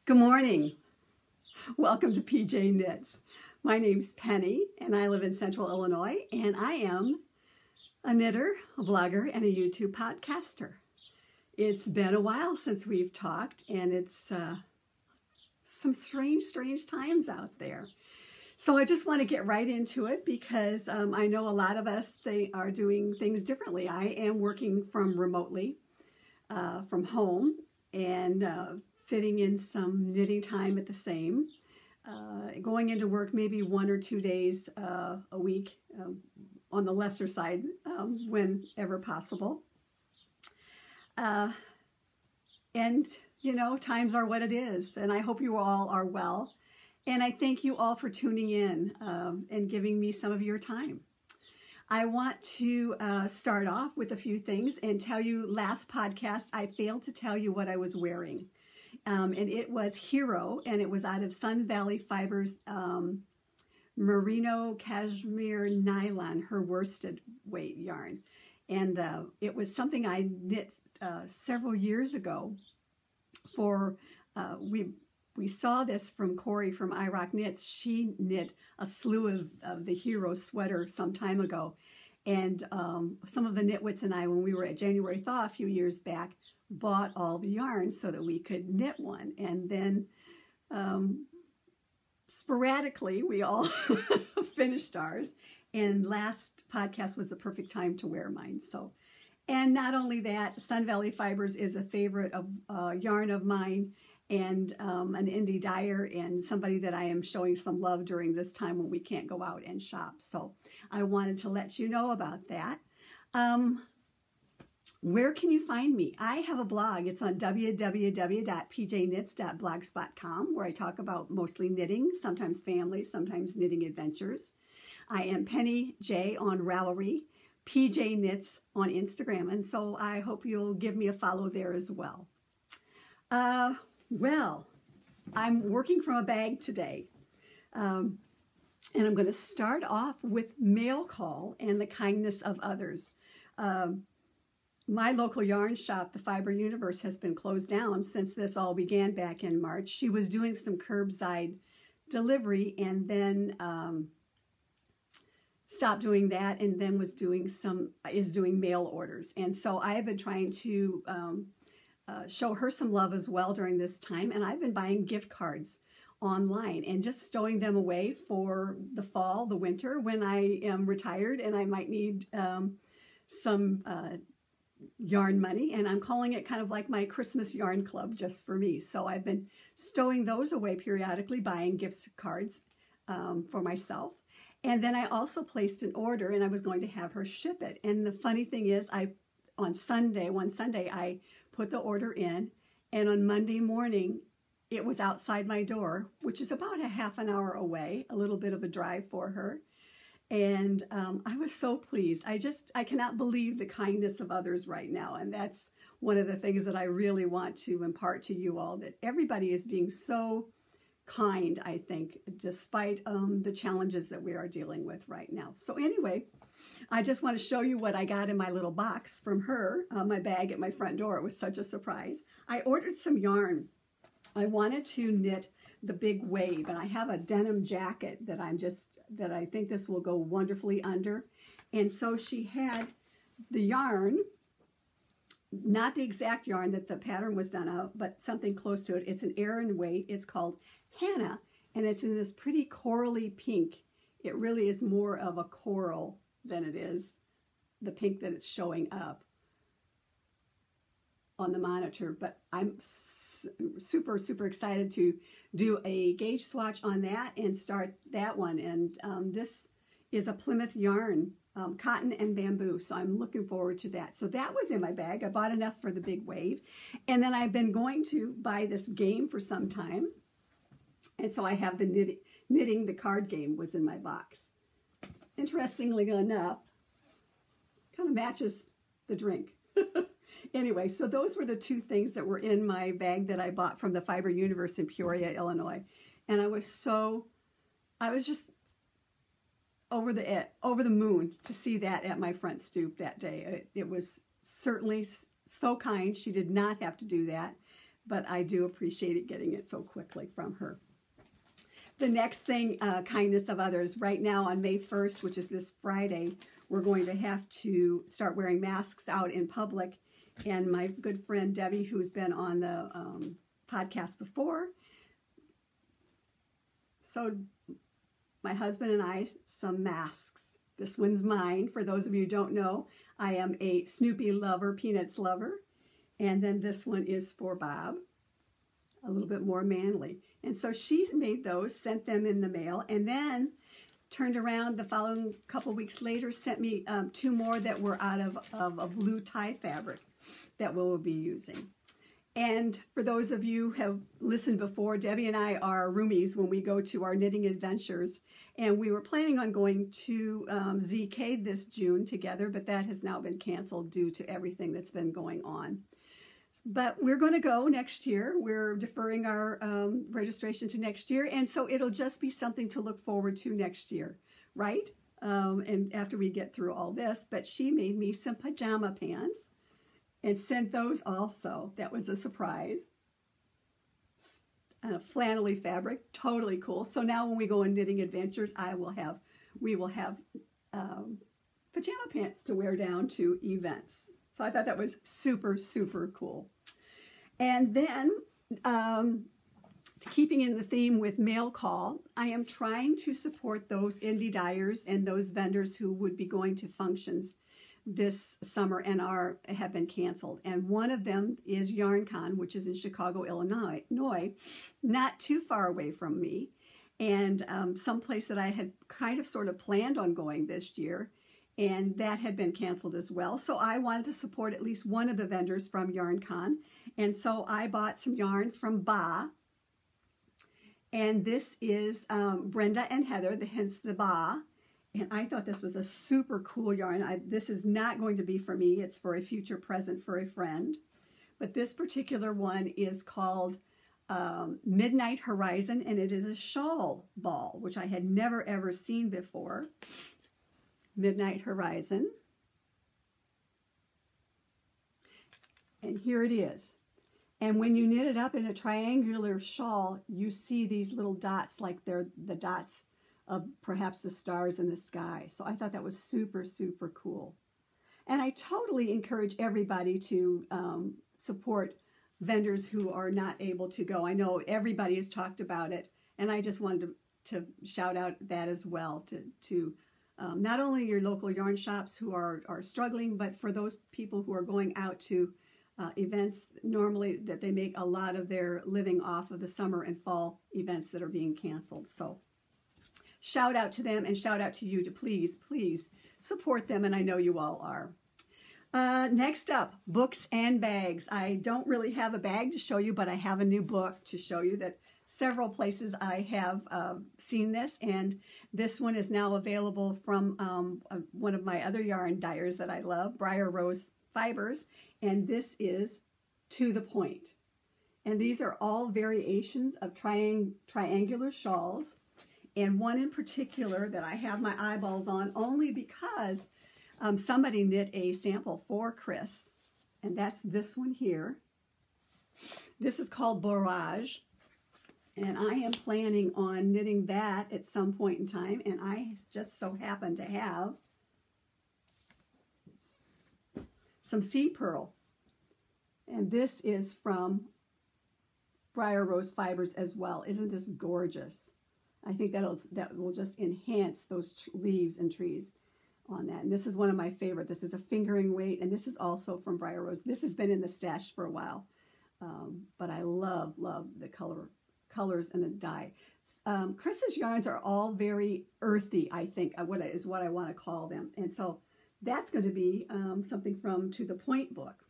Good morning. Welcome to PJ Knits. My name's Penny and I live in Central Illinois, and I am a knitter, a blogger, and a YouTube podcaster. It's been a while since we've talked, and it's some strange times out there. So I just want to get right into it because I know a lot of us, they are doing things differently. I am working from remotely, from home, and fitting in some knitting time at the same. Going into work maybe 1 or 2 days a week, on the lesser side, whenever possible. And, you know, times are what it is, and I hope you all are well. And I thank you all for tuning in and giving me some of your time. I want to start off with a few things and tell you, last podcast, I failed to tell you what I was wearing. And it was Hero, and it was out of Sun Valley Fibers Merino Cashmere Nylon, her worsted weight yarn. And it was something I knit several years ago for, we saw this from Corey from I Rock Knits. She knit a slew of the Hero sweater some time ago. And some of the Knitwits and I, when we were at January Thaw a few years back, bought all the yarn so that we could knit one. And then sporadically we all finished ours, and last podcast was the perfect time to wear mine. So, and not only that, Sun Valley Fibers is a favorite of yarn of mine, and an indie dyer, and somebody that I am showing some love during this time when we can't go out and shop. So I wanted to let you know about that. Where can you find me? I have a blog. It's on www.pjknits.blogspot.com, where I talk about mostly knitting, sometimes family, sometimes knitting adventures. I am Penny J on Ravelry, PJ Knits on Instagram, and so I hope you'll give me a follow there as well. Well, I'm working from a bag today, and I'm going to start off with mail call and the kindness of others. My local yarn shop, the Fiber Universe, has been closed down since this all began back in March. She was doing some curbside delivery and then stopped doing that, and then is doing mail orders. And so I have been trying to show her some love as well during this time, and I've been buying gift cards online and just stowing them away for the fall, the winter, when I am retired and I might need some yarn money, and I'm calling it kind of like my Christmas yarn club just for me. So I've been stowing those away periodically, buying gift cards for myself. And then I also placed an order, and I was going to have her ship it. And the funny thing is, one Sunday, I put the order in, and on Monday morning, it was outside my door, which is about a half an hour away, a little bit of a drive for her. And I was so pleased. I cannot believe the kindness of others right now. And that's one of the things that I really want to impart to you all, that everybody is being so kind, I think, despite the challenges that we are dealing with right now. So anyway, I just want to show you what I got in my little box from her, my bag at my front door. It was such a surprise. I ordered some yarn. I wanted to knit the big wave, and I have a denim jacket that I think this will go wonderfully under. And so she had the yarn, not the exact yarn that the pattern was done out, but something close to it. It's an Aran weight. It's called Hannah, and it's in this pretty corally pink. It really is more of a coral than it is the pink that it's showing up on the monitor. But I'm super excited to do a gauge swatch on that and start that one. And this is a Plymouth yarn, cotton and bamboo, so I'm looking forward to that. So that was in my bag. I bought enough for the big wave, and then I've been going to buy this game for some time, and so I have the knitting the card game was in my box. Interestingly enough, kind of matches the drink. Anyway, so those were the two things that were in my bag that I bought from the Fiber Universe in Peoria, Illinois. And I was just over the moon to see that at my front stoop that day. It was certainly so kind. She did not have to do that. but I do appreciate it getting it so quickly from her. The next thing, kindness of others. Right now on May 1st, which is this Friday, we're going to have to start wearing masks out in public. And my good friend Debbie, who's been on the podcast before, sewed my husband and I some masks. This one's mine. For those of you who don't know, I am a Snoopy lover, Peanuts lover. And then this one is for Bob, a little bit more manly. And so she made those, sent them in the mail, and then turned around the following couple weeks later, sent me 2 more that were out of a blue tie fabric that we'll be using. And for those of you who have listened before, Debbie and I are roomies when we go to our knitting adventures. And we were planning on going to ZK this June together, but that has now been canceled due to everything that's been going on. But we're going to go next year. We're deferring our registration to next year. And so it'll just be something to look forward to next year, right? And after we get through all this. But she made me some pajama pants and sent those also. That was a surprise. And a flannelly fabric, totally cool. So now when we go on knitting adventures, we will have pajama pants to wear down to events. So I thought that was super, super cool. And then, keeping in the theme with mail call, I am trying to support those indie dyers and those vendors who would be going to functions this summer and have been canceled. And one of them is YarnCon, which is in Chicago, Illinois, not too far away from me, and someplace that I had kind of sort of planned on going this year. And that had been canceled as well. So I wanted to support at least one of the vendors from YarnCon. And so I bought some yarn from Ba. And this is Brenda and Heather, hence the Ba. And I thought this was a super cool yarn. This is not going to be for me. It's for a future present for a friend. But this particular one is called Midnight Horizon. And it is a shawl ball, which I had never, ever seen before. Midnight Horizon. And here it is. And when you knit it up in a triangular shawl, you see these little dots like they're the dots of perhaps the stars in the sky. So I thought that was super, super cool. And I totally encourage everybody to support vendors who are not able to go. I know everybody has talked about it, and I just wanted to shout out that as well to not only your local yarn shops who are struggling, but for those people who are going out to events normally that they make a lot of their living off of the summer and fall events that are being canceled. So shout out to them and shout out to you to please, please support them, and I know you all are. Next up, books and bags. I don't really have a bag to show you, but I have a new book to show you that several places I have seen this, and this one is now available from one of my other yarn dyers that I love, Briar Rose Fibers, and this is To the Point. And these are all variations of triangular shawls, and one in particular that I have my eyeballs on only because somebody knit a sample for Chris, and that's this one here. This is called Borage. And I am planning on knitting that at some point in time. And I just so happen to have some Sea Pearl. And this is from Briar Rose Fibers as well. Isn't this gorgeous? I think that will just enhance those leaves and trees on that. And this is one of my favorite. This is a fingering weight. And this is also from Briar Rose. This has been in the stash for a while. But I love the colors and the dye. Chris's yarns are all very earthy, I think, is what I want to call them. And so that's going to be something from To the Point book.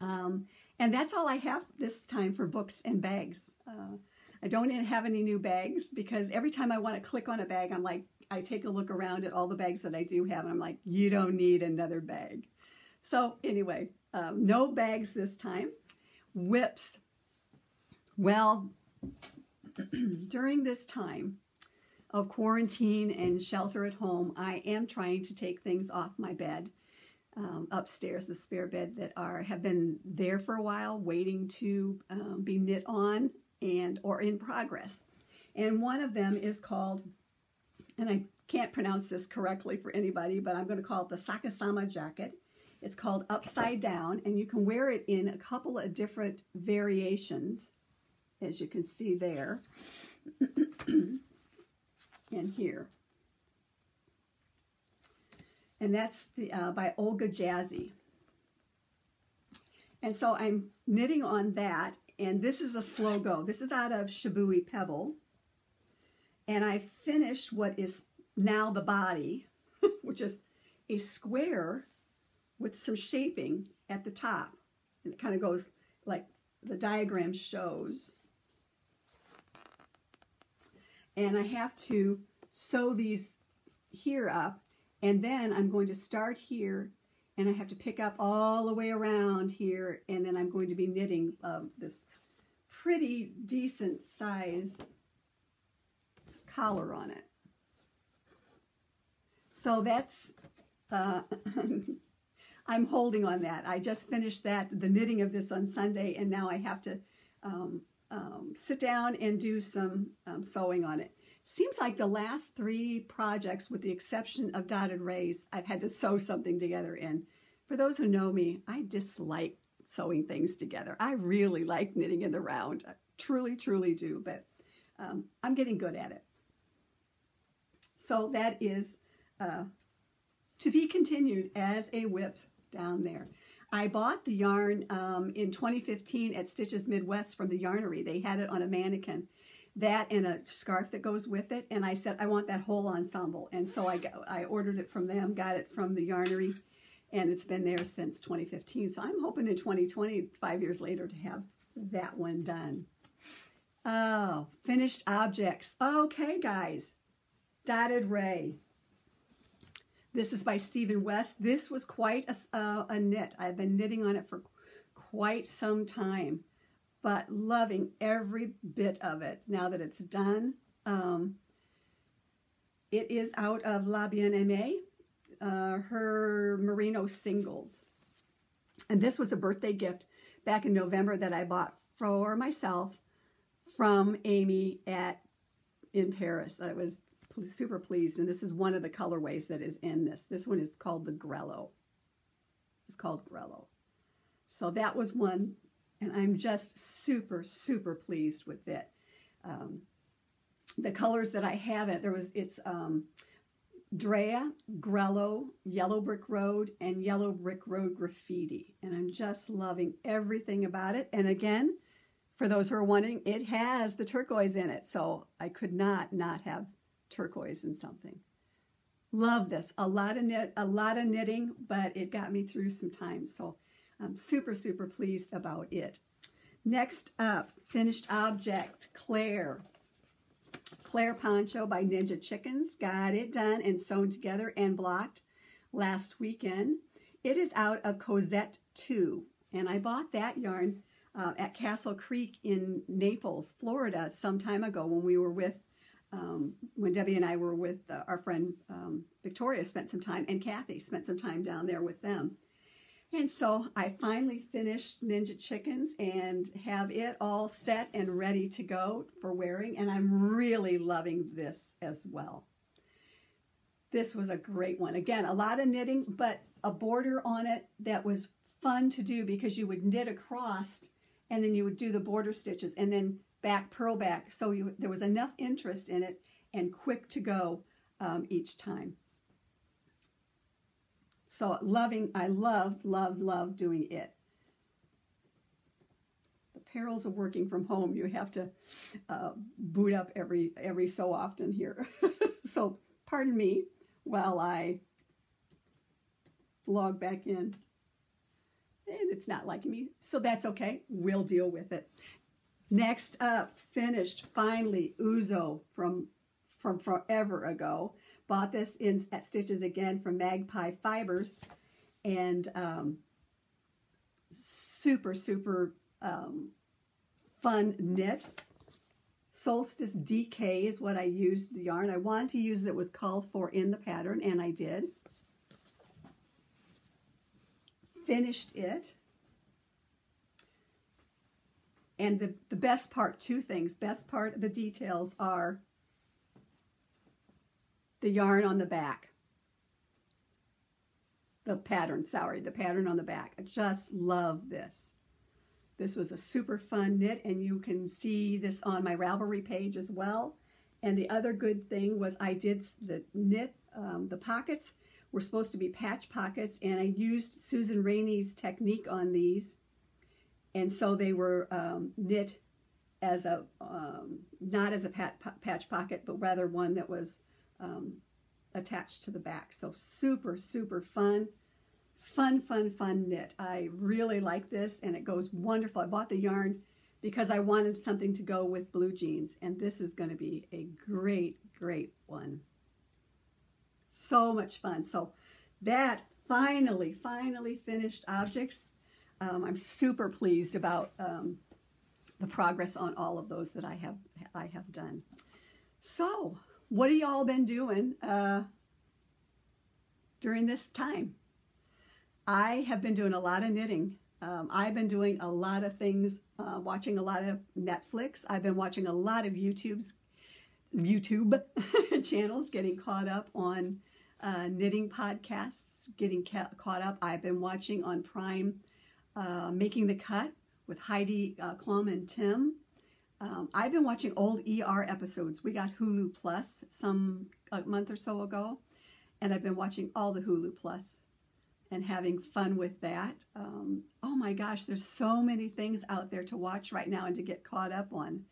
And that's all I have this time for books and bags. I don't have any new bags because every time I want to click on a bag, I'm like, I take a look around at all the bags that I do have, and I'm like, you don't need another bag. So anyway, no bags this time. Whips. Well, during this time of quarantine and shelter at home, I am trying to take things off my bed. upstairs, the spare bed that have been there for a while, waiting to be knit on or in progress. And one of them is called, and I can't pronounce this correctly for anybody, but I'm going to call it the Sakasama jacket. It's called Upside Down, and you can wear it in a couple of different variations, as you can see there and here. And that's by Olga Jazzy. And so I'm knitting on that, and this is a slow go. This is out of Shibui Pebble. And I finished what is now the body, which is a square with some shaping at the top. And it kind of goes like the diagram shows. And I have to sew these here up, and then I'm going to start here, and I have to pick up all the way around here, and then I'm going to be knitting this pretty decent size collar on it. So that's, I'm holding on that. I just finished the knitting of this on Sunday, and now I have to sit down and do some sewing on it. Seems like the last 3 projects, with the exception of Dotted Rays, I've had to sew something together in. For those who know me, I dislike sewing things together. I really like knitting in the round. I truly, truly do, but I'm getting good at it. So that is to be continued as a whip down there. I bought the yarn in 2015 at Stitches Midwest from the Yarnery. They had it on a mannequin. That and a scarf that goes with it. And I said, I want that whole ensemble. And so I ordered it from them, got it from the Yarnery, and it's been there since 2015. So I'm hoping in 2020, 5 years later, to have that one done. Oh, finished objects. Okay, guys. Dotted Ray. This is by Stephen West. This was quite a knit. I've been knitting on it for quite some time, but loving every bit of it now that it's done. It is out of La Bien-Aimée, her Merino Singles. And this was a birthday gift back in November that I bought for myself from Amy in Paris. I was super pleased, and this is one of the colorways that is in this. This one is called the Grello. It's called Grello. So that was one, and I'm just super, super pleased with it. The colors that I have it's Drea, Grello, Yellow Brick Road, and Yellow Brick Road Graffiti. And I'm just loving everything about it. And again, for those who are wondering, it has the turquoise in it. So I could not have turquoise in something. Love this. A lot of knitting, but it got me through some time. So I'm super, super pleased about it. Next up, finished object, Claire. Claire Poncho by Ninja Chickens. Got it done and sewn together and blocked last weekend. It is out of Cosette 2. And I bought that yarn at Castle Creek in Naples, Florida, some time ago when we were with when Debbie and I were with our friend Victoria, spent some time, and Kathy spent some time down there with them. And so I finally finished Ninja Chickens and have it all set and ready to go for wearing, and I'm really loving this as well. This was a great one. Again, a lot of knitting, but a border on it that was fun to do because you would knit across and then you would do the border stitches and then back, purl back. So there was enough interest in it and quick to go each time. So I love doing it. The perils of working from home, you have to boot up every so often here. So pardon me while I log back in. And it's not liking me, so that's okay. We'll deal with it. Next up, finished, finally, Uzo from forever ago. Bought this at Stitches again from Magpie Fibers. And super, super fun knit. Solstice DK is what I used the yarn. I wanted to use that was called for in the pattern, and I did. finished it. And the best part, two things, best part of the details are the yarn on the back. The pattern on the back. I just love this. This was a super fun knit, and you can see this on my Ravelry page as well. And the other good thing was I did the knit, the pockets were supposed to be patch pockets, and I used Susan Rainey's technique on these. And so they were knit as a, not as a patch pocket, but rather one that was attached to the back. So super, super fun. Fun knit. I really like this, and it goes wonderful. I bought the yarn because I wanted something to go with blue jeans, and this is going to be a great one. So much fun. So that finally finished objects. I'm super pleased about the progress on all of those that I have done. So what have y'all been doing during this time? I have been doing a lot of knitting. I've been doing a lot of things, watching a lot of Netflix. I've been watching a lot of YouTube channels, getting caught up on knitting podcasts, getting caught up. I've been watching on Prime Making the Cut with Heidi Klum and Tim. I've been watching old ER episodes. We got Hulu Plus a month or so ago, and I've been watching all the Hulu Plus and having fun with that. Oh my gosh, there's so many things out there to watch right now and to get caught up on.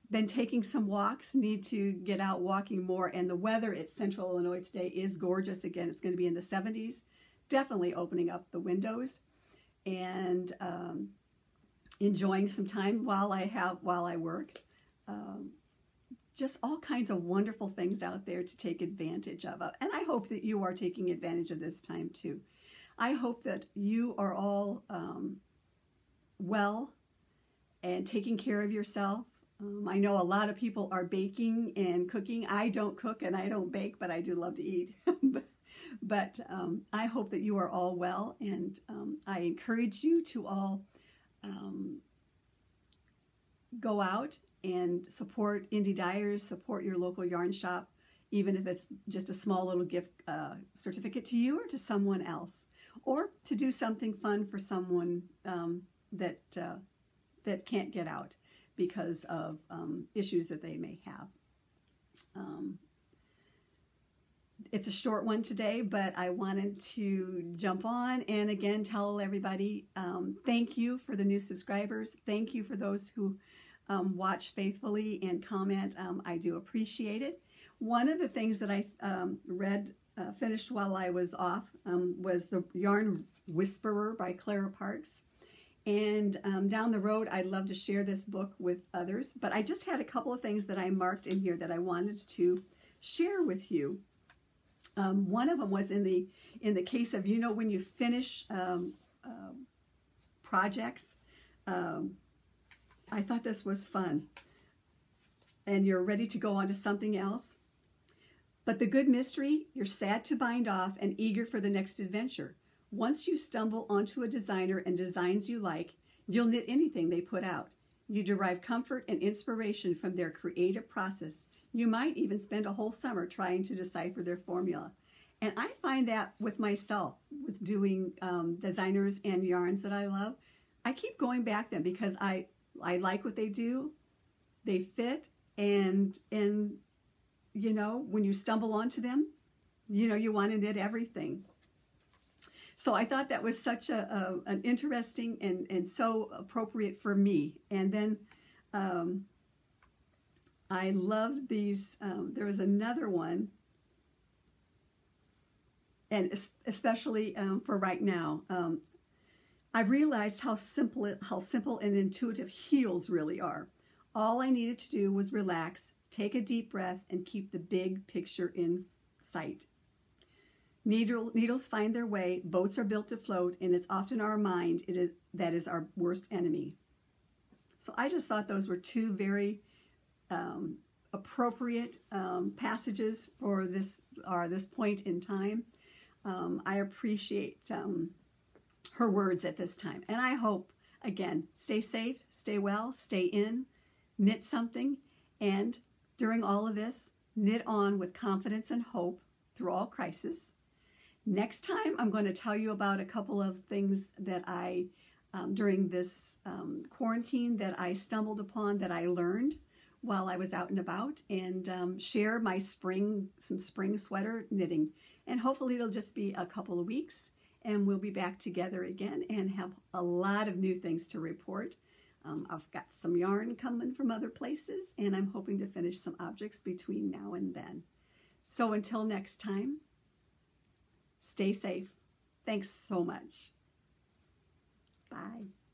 Been taking some walks, need to get out walking more, and the weather at Central Illinois today is gorgeous again. It's going to be in the 70s, definitely opening up the windows and enjoying some time while I work. Just all kinds of wonderful things out there to take advantage of. And I hope that you are taking advantage of this time too. I hope that you are all well and taking care of yourself. I know a lot of people are baking and cooking. I don't cook and I don't bake, but I do love to eat. But I hope that you are all well, and I encourage you to all go out and support indie dyers, support your local yarn shop, even if it's just a small little gift certificate to you or to someone else, or to do something fun for someone that can't get out because of issues that they may have. It's a short one today, but I wanted to jump on and again tell everybody thank you for the new subscribers. Thank you for those who watch faithfully and comment. I do appreciate it. One of the things that I finished while I was off was the Yarn Whisperer by Clara Parks. And down the road, I'd love to share this book with others. But I just had a couple of things that I marked in here that I wanted to share with you. One of them was in the case of, you know, when you finish projects. I thought this was fun. And you're ready to go on to something else. But the good mystery, you're sad to bind off and eager for the next adventure. Once you stumble onto a designer and designs you like, you'll knit anything they put out. You derive comfort and inspiration from their creative process. You might even spend a whole summer trying to decipher their formula. And I find that with myself, with doing designers and yarns that I love, I keep going back then because I like what they do, they fit, and you know, when you stumble onto them, you know, you want to knit everything. So I thought that was such an interesting and so appropriate for me. And then I loved these, there was another one, and especially for right now, I realized how simple and intuitive heels really are. All I needed to do was relax, take a deep breath, and keep the big picture in sight. Needles find their way, boats are built to float, and it's often our mind that is our worst enemy. So I just thought those were two very appropriate passages for this point in time. I appreciate her words at this time. And I hope, again, stay safe, stay well, stay in, knit something, and during all of this, knit on with confidence and hope through all crisis. Next time, I'm going to tell you about a couple of things that I, during this quarantine, that I stumbled upon, that I learned while I was out and about, and share my some spring sweater knitting. And hopefully it'll just be a couple of weeks, and we'll be back together again and have a lot of new things to report. I've got some yarn coming from other places, and I'm hoping to finish some objects between now and then. So until next time, stay safe. Thanks so much. Bye.